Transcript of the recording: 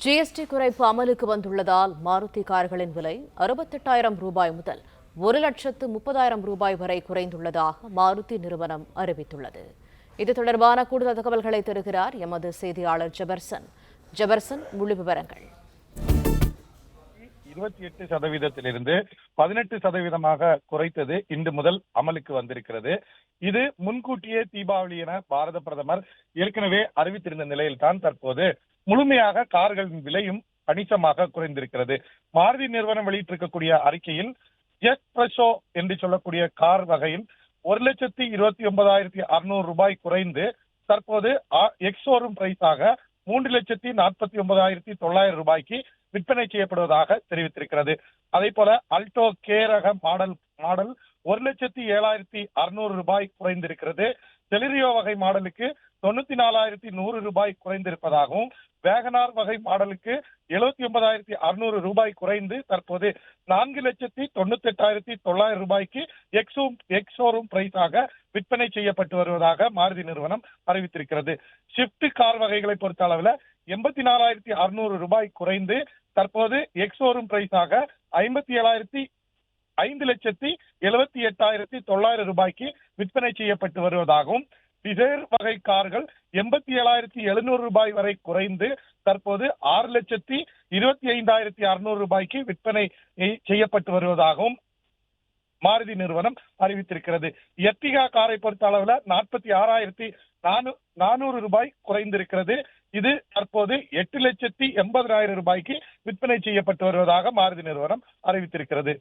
GST குறைப்பு அமலுக்கு வந்துள்ளதால் மாருதி கார்களின் விலை 68,000 ரூபாய் முதல் 1,30,000 ரூபாய் வரை குறைந்துள்ளதாக மாருதி நிறுவனம் அறிவித்துள்ளது. இது தொடர்பான கூடுதல் தகவல்களை தருகிறார் எமது செய்தியாளர் ஜெபர்சன். ஜெபர்சன், முழு விவரங்கள். 28%இலிருந்து 18% குறைத்தது இன்று முதல் அமலுக்கு வந்திருக்கிறது. இது முன்கூட்டியே தீபாவளி என பாரத பிரதமர் ஏற்கனவே அறிவித்திருந்த நிலையில்தான் தற்போது முழுமையாக கார்களின் விலையும் கணிசமாக குறைந்திருக்கிறது. மாருதி நிறுவனம் வெளியிட்டிருக்கக்கூடிய அறிக்கையில் எஸ்பிரஷோ என்று சொல்லக்கூடிய கார் வகையில் 1,29,600 ரூபாய் குறைந்து தற்போது எக்ஸோரூம் பிரைஸாக 3,49,900 ரூபாய்க்கு விற்பனை செய்யப்படுவதாக தெரிவித்திருக்கிறது. அதே போல அல்டோ கே ரக மாடல் 1,07,600 ரூபாய் குறைந்திருக்கிறது. செலிரியோ வகை மாடலுக்கு 94,100 ரூபாய் குறைந்திருப்பதாகவும், வேகனார் வகை மாடலுக்கு 79,600 ரூபாய் குறைந்து தற்போது 4,98,900 ரூபாய்க்கு எக்ஸோரூம் பிரைஸாக விற்பனை செய்யப்பட்டு வருவதாக மாருதி நிறுவனம் அறிவித்திருக்கிறது. ஷிப்ட் கார் வகைகளை பொறுத்த அளவில் 84,600 ரூபாய் குறைந்து தற்போது எக்ஸோரூம் பிரைஸாக 5,78,900 ரூபாய்க்கு விற்பனை செய்யப்பட்டு வருவதாகவும், டிசைர் வகை கார்கள் 87,700 ரூபாய் வரை குறைந்து தற்போது 6,25,600 ரூபாய்க்கு விற்பனை செய்யப்பட்டு வருவதாகவும் மாருதி நிறுவனம் அறிவித்திருக்கிறது. எர்டிகா காரை பொறுத்த அளவில் 46,400 ரூபாய் குறைந்திருக்கிறது. இது தற்போது 8,80,000 ரூபாய்க்கு விற்பனை செய்யப்பட்டு வருவதாக மாருதி நிறுவனம் அறிவித்திருக்கிறது.